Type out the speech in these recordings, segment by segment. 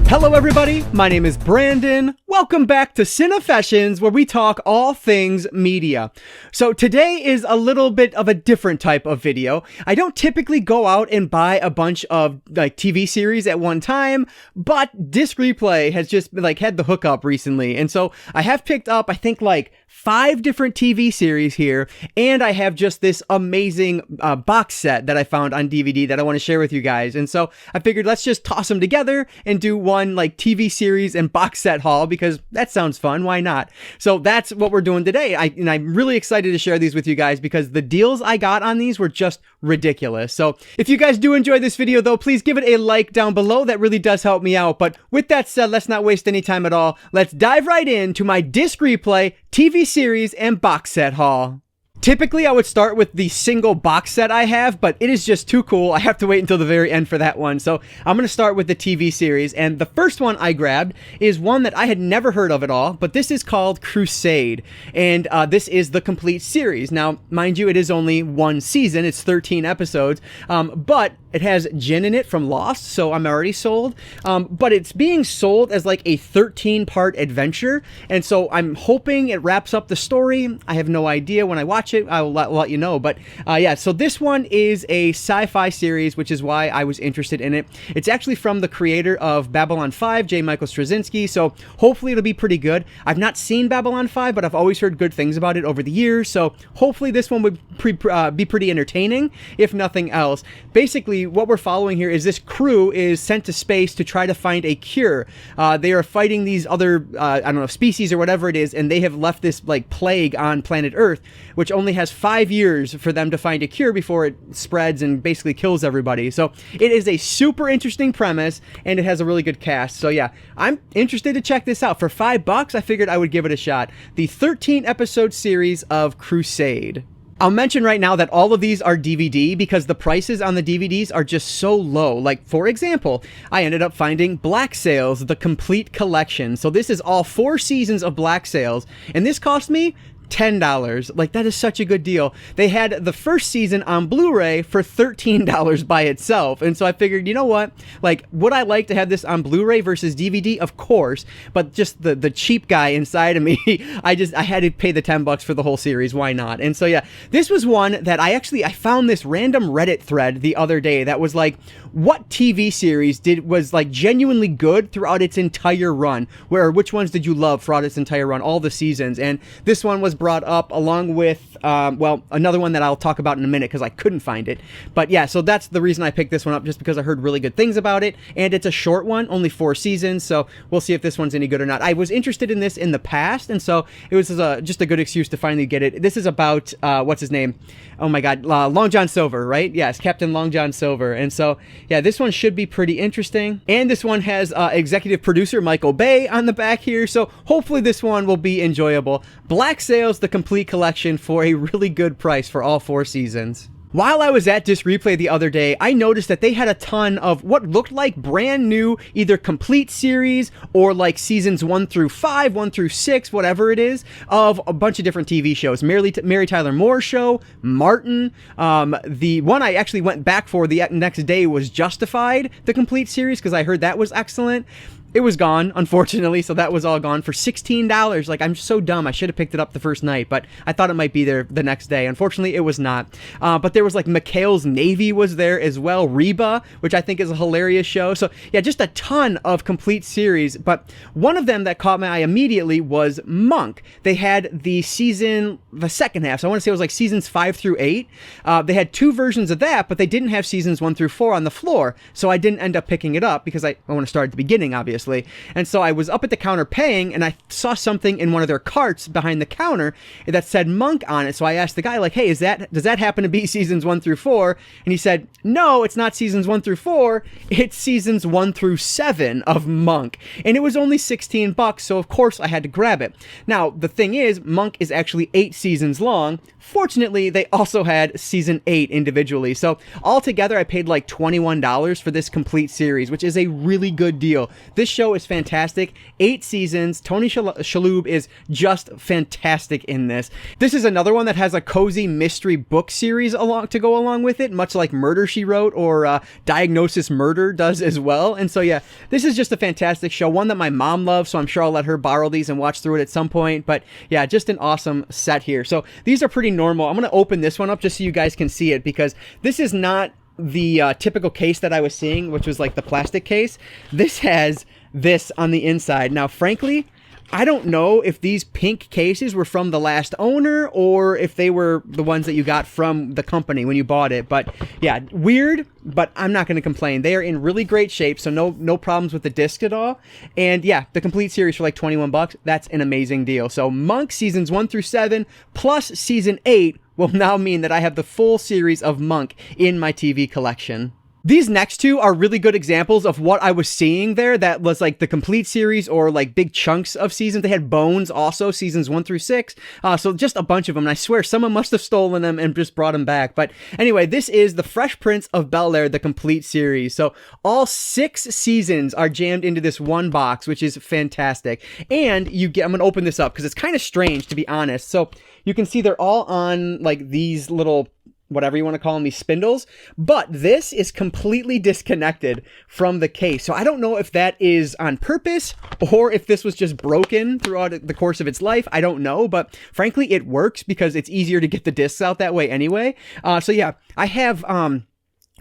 Hello everybody, my name is Brandon. Welcome back to Cinefessions, where we talk all things media. So today is a little bit of a different type of video. I don't typically go out and buy a bunch of TV series at one time, but Disc Replay has just had the hookup recently. And so I have picked up, I think 5 different TV series here, and I have just this amazing box set that I found on DVD that I want to share with you guys. And so I figured let's just toss them together and do one TV series and box set haul, because that sounds fun. Why not? So that's what we're doing today. And I'm really excited to share these with you guys because the deals I got on these were just ridiculous. So if you guys do enjoy this video though, please give it a like down below. That really does help me out. But with that said, let's not waste any time at all. Let's dive right into my Disc Replay TV series and box set haul. Typically, I would start with the single box set I have, but it is just too cool. I have to wait until the very end for that one. So I'm going to start with the TV series. And the first one I grabbed is one that I had never heard of at all, but this is called Crusade. And this is the complete series. Now, mind you, it is only one season. It's 13 episodes, but it has Jin in it from Lost, so I'm already sold. But it's being sold as a 13-part adventure. And so I'm hoping it wraps up the story. I have no idea. When I watch it, I will let you know. But yeah, so this one is a sci-fi series, which is why I was interested in it. It's actually from the creator of Babylon 5, J. Michael Straczynski, so hopefully it'll be pretty good. I've not seen Babylon 5, but I've always heard good things about it over the years, so hopefully this one would be pretty entertaining, if nothing else. Basically, what we're following here is this crew is sent to space to try to find a cure. They are fighting these other, I don't know, species or whatever it is, and they have left this plague on planet Earth, which only has 5 years for them to find a cure before it spreads and basically kills everybody. So it is a super interesting premise, and it has a really good cast. So yeah, I'm interested to check this out. For $5, I figured I would give it a shot. The 13-episode series of Crusade. I'll mention right now that all of these are DVD because the prices on the DVDs are just so low. For example, I ended up finding Black Sails, the complete collection. So this is all 4 seasons of Black Sails, and this cost me $10. That is such a good deal. They had the first season on Blu-ray for $13 by itself. And so I figured, you know what? Would I like to have this on Blu-ray versus DVD? Of course. But just the cheap guy inside of me, I had to pay the $10 for the whole series. Why not? And so yeah, this was one that I found this random Reddit thread the other day that was what TV series was genuinely good throughout its entire run? Which ones did you love throughout its entire run? All the seasons. And this one was brought up along with another one that I'll talk about in a minute because I couldn't find it. But yeah, so that's the reason I picked this one up, just because I heard really good things about it, and it's a short one, only 4 seasons, so we'll see if this one's any good or not. I was interested in this in the past, and so it was just a good excuse to finally get it. This is about what's his name? Oh my god, Long John Silver, right? Yes, Captain Long John Silver. And so yeah, this one should be pretty interesting, and this one has executive producer Michael Bay on the back here, so hopefully this one will be enjoyable. Black Sails, the complete collection, for a really good price for all 4 seasons. While I was at Disc Replay the other day, I noticed that they had a ton of what looked like brand new, either complete series or seasons 1 through 5, 1 through 6, whatever it is, of a bunch of different TV shows. Mary Tyler Moore Show, Martin. The one I actually went back for the next day was Justified, the complete series, because I heard that was excellent. It was gone, unfortunately, so that was all gone for $16. I'm so dumb. I should have picked it up the first night, but I thought it might be there the next day. Unfortunately, it was not. But there was McHale's Navy was there as well. Reba, which I think is a hilarious show. So yeah, just a ton of complete series. But one of them that caught my eye immediately was Monk. They had the second half. So I want to say it was seasons 5 through 8. They had 2 versions of that, but they didn't have seasons 1 through 4 on the floor. So I didn't end up picking it up because I want to start at the beginning, obviously. And so I was up at the counter paying, and I saw something in one of their carts behind the counter that said Monk on it. So I asked the guy, hey, does that happen to be seasons 1 through 4? And he said, no, it's not seasons 1 through 4. It's seasons 1 through 7 of Monk. And it was only $16, so of course I had to grab it. Now, the thing is, Monk is actually 8 seasons long. Fortunately, they also had season 8 individually. So altogether, I paid $21 for this complete series, which is a really good deal. This this show is fantastic. 8 seasons. Tony Shalhoub is just fantastic in this. This is another one that has a cozy mystery book series to go along with it, much like Murder, She Wrote or Diagnosis Murder does as well. And so yeah, this is just a fantastic show, one that my mom loves, so I'm sure I'll let her borrow these and watch through it at some point. But yeah, just an awesome set here. So these are pretty normal. I'm going to open this one up just so you guys can see it, because this is not the typical case that I was seeing, which was like the plastic case. This has this on the inside. Now, frankly, I don't know if these pink cases were from the last owner or if they were the ones that you got from the company when you bought it. But yeah, weird, but I'm not going to complain. They are in really great shape, so no problems with the disc at all. And yeah, the complete series for like 21 bucks, that's an amazing deal. So Monk seasons 1 through 7 plus season 8 will now mean that I have the full series of Monk in my TV collection. These next two are really good examples of what I was seeing there. That was like the complete series or like big chunks of seasons. They had Bones also, seasons 1 through 6. So just a bunch of them. And I swear someone must have stolen them and just brought them back. But anyway, this is the Fresh Prince of Bel Air, the complete series. So all 6 seasons are jammed into this one box, which is fantastic. And you get, I'm going to open this up because it's kind of strange, to be honest. So you can see they're all on like these little, whatever you want to call them, these spindles, but this is completely disconnected from the case. So I don't know if that is on purpose or if this was just broken throughout the course of its life. I don't know, but frankly, it works because it's easier to get the discs out that way anyway. So yeah, I have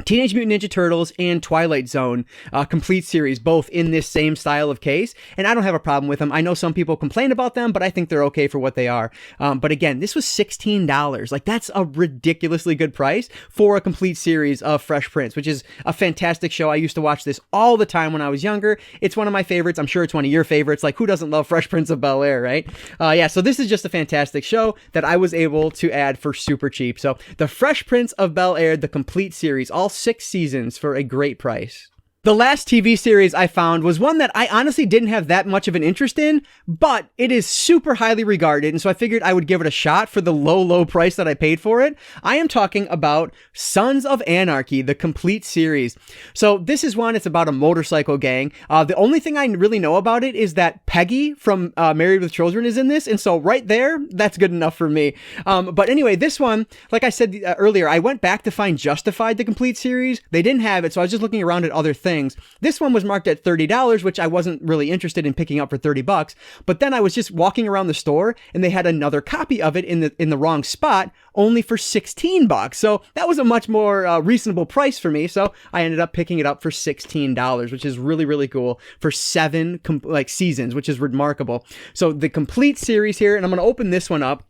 Teenage Mutant Ninja Turtles and Twilight Zone complete series, both in this same style of case, and I don't have a problem with them. I know some people complain about them, but I think they're okay for what they are. But again, this was $16. Like, that's a ridiculously good price for a complete series of Fresh Prince, which is a fantastic show. I used to watch this all the time when I was younger. It's one of my favorites. I'm sure it's one of your favorites. Like, who doesn't love Fresh Prince of Bel Air, right? Yeah, so this is just a fantastic show that I was able to add for super cheap. So the Fresh Prince of Bel Air, the complete series, all 6 seasons for a great price. The last TV series I found was one that I honestly didn't have that much of an interest in, but it is super highly regarded, and so I figured I would give it a shot for the low price that I paid for it. I am talking about Sons of Anarchy, the complete series. So this is one, it's about a motorcycle gang. The only thing I really know about it is that Peggy from Married with Children is in this, and so right there, that's good enough for me. But anyway, this one, like I said earlier, I went back to find Justified, the complete series. They didn't have it, so I was just looking around at other things. This one was marked at $30, which I wasn't really interested in picking up for 30 bucks. But then I was just walking around the store and they had another copy of it in the wrong spot, only for 16 bucks. So that was a much more reasonable price for me. So I ended up picking it up for $16, which is really, really cool for 7 seasons, which is remarkable. So the complete series here, and I'm going to open this one up.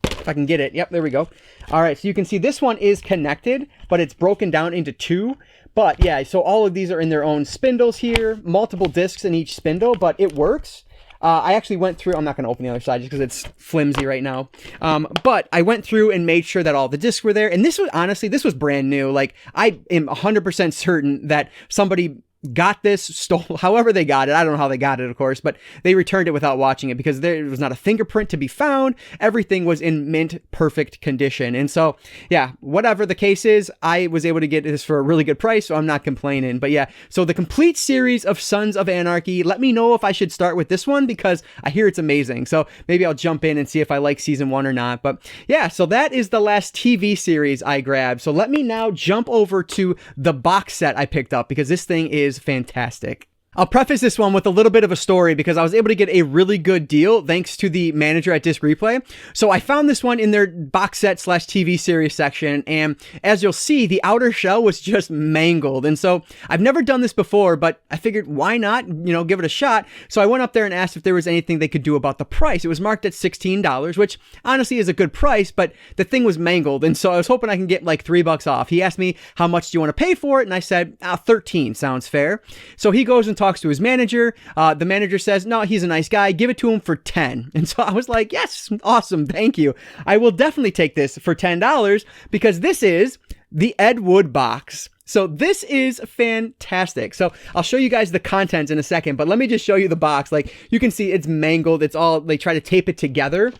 If I can get it. Yep, there we go. All right, so you can see this one is connected, but it's broken down into 2. But yeah, so all of these are in their own spindles here, multiple discs in each spindle, but it works. I actually went through, I'm not going to open the other side just because it's flimsy right now. But I went through and made sure that all the discs were there. And this was, honestly, this was brand new. Like, I am 100% certain that somebody got this, stole, however they got it. I don't know how they got it, of course, but they returned it without watching it because there was not a fingerprint to be found. Everything was in mint perfect condition. And so, yeah, whatever the case is, I was able to get this for a really good price, so I'm not complaining. But yeah, so the complete series of Sons of Anarchy, let me know if I should start with this one because I hear it's amazing. So maybe I'll jump in and see if I like season 1 or not. But yeah, so that is the last TV series I grabbed. So let me now jump over to the box set I picked up because this thing is fantastic. I'll preface this one with a little bit of a story because I was able to get a really good deal thanks to the manager at Disc Replay. So I found this one in their box set / TV series section, and as you'll see, the outer shell was just mangled. And so I've never done this before, but I figured why not, give it a shot. So I went up there and asked if there was anything they could do about the price. It was marked at $16, which honestly is a good price, but the thing was mangled. And so I was hoping I can get like $3 off. He asked me, how much do you want to pay for it? And I said, 13 sounds fair. So he goes and talks to his manager. The manager says, no, he's a nice guy. Give it to him for 10. And so I was like, yes, awesome. Thank you. I will definitely take this for $10 because this is the Ed Wood box. So this is fantastic. So I'll show you guys the contents in a second, but let me just show you the box. Like you can see it's mangled. It's all, they try to tape it together.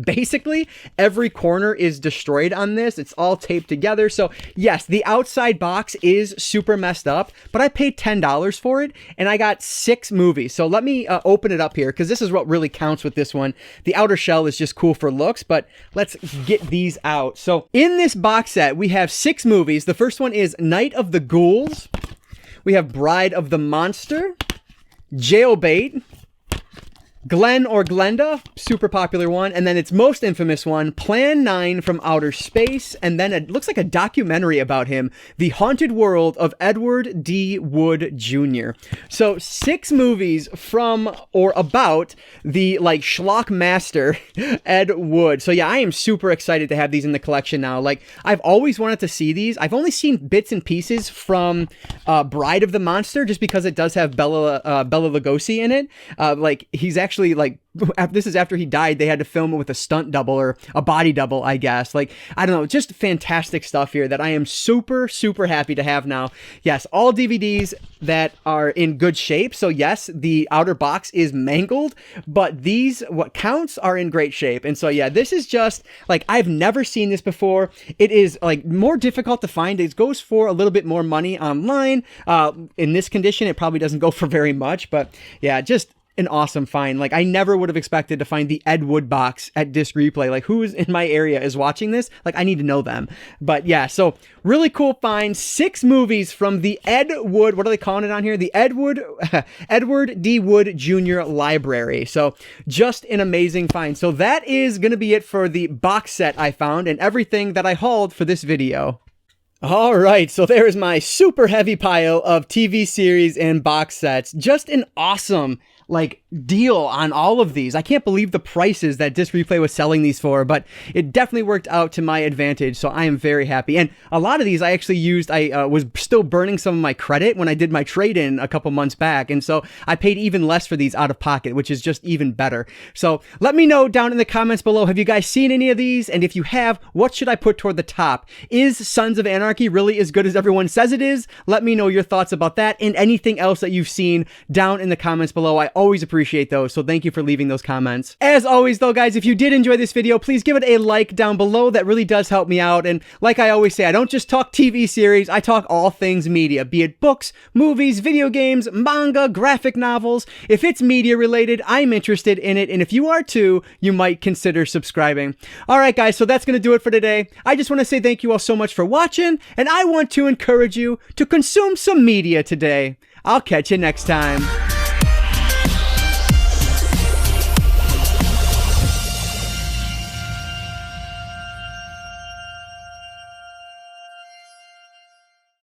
Basically, every corner is destroyed on this. It's all taped together. So yes, the outside box is super messed up, but I paid $10 for it and I got 6 movies. So let me open it up here because this is what really counts with this one. The outer shell is just cool for looks, but let's get these out. So in this box set, we have 6 movies. The first one is Night of the Ghouls. We have Bride of the Monster, Jailbait, Glenn or Glenda, super popular one, and then its most infamous one, Plan 9 from Outer Space, and then it looks like a documentary about him, The Haunted World of Edward D. Wood Jr. So 6 movies from or about the like schlock master, Ed Wood. So yeah, I am super excited to have these in the collection now. Like, I've always wanted to see these. I've only seen bits and pieces from Bride of the Monster, just because it does have Bela Lugosi in it. Like, he's actually like, this is after he died, they had to film it with a stunt double or a body double, I guess. Like, I don't know, just fantastic stuff here that I am super, super happy to have now. Yes, all DVDs that are in good shape. So yes, the outer box is mangled, but these, what counts, are in great shape. And so yeah, this is just like, I've never seen this before. It is like more difficult to find. It goes for a little bit more money online. In this condition, it probably doesn't go for very much, but yeah, just an awesome find. Like, I never would have expected to find the Ed Wood box at Disc Replay. Like, who's in my area is watching this? Like, I need to know them. But yeah, so really cool find. 6 movies from the Ed Wood, what are they calling it on here? The Edward D. Wood Jr. Library. So just an amazing find. So that is going to be it for the box set I found and everything that I hauled for this video. All right, so there is my super heavy pile of TV series and box sets. Just an awesome like deal on all of these. I can't believe the prices that Disc Replay was selling these for, but it definitely worked out to my advantage, so I am very happy. And a lot of these I actually used, I was still burning some of my credit when I did my trade-in a couple months back, and so I paid even less for these out of pocket, which is just even better. So let me know down in the comments below, have you guys seen any of these? And if you have, what should I put toward the top? Is Sons of Anarchy really as good as everyone says it is? Let me know your thoughts about that and anything else that you've seen down in the comments below. I always appreciate those, so thank you for leaving those comments. As always though, guys, if you did enjoy this video, please give it a like down below. That really does help me out. And like I always say, I don't just talk TV series, I talk all things media, be it books, movies, video games, manga, graphic novels. If it's media related, I'm interested in it, and if you are too, you might consider subscribing. Alright guys, so that's gonna do it for today. I just want to say thank you all so much for watching, and I want to encourage you to consume some media today. I'll catch you next time.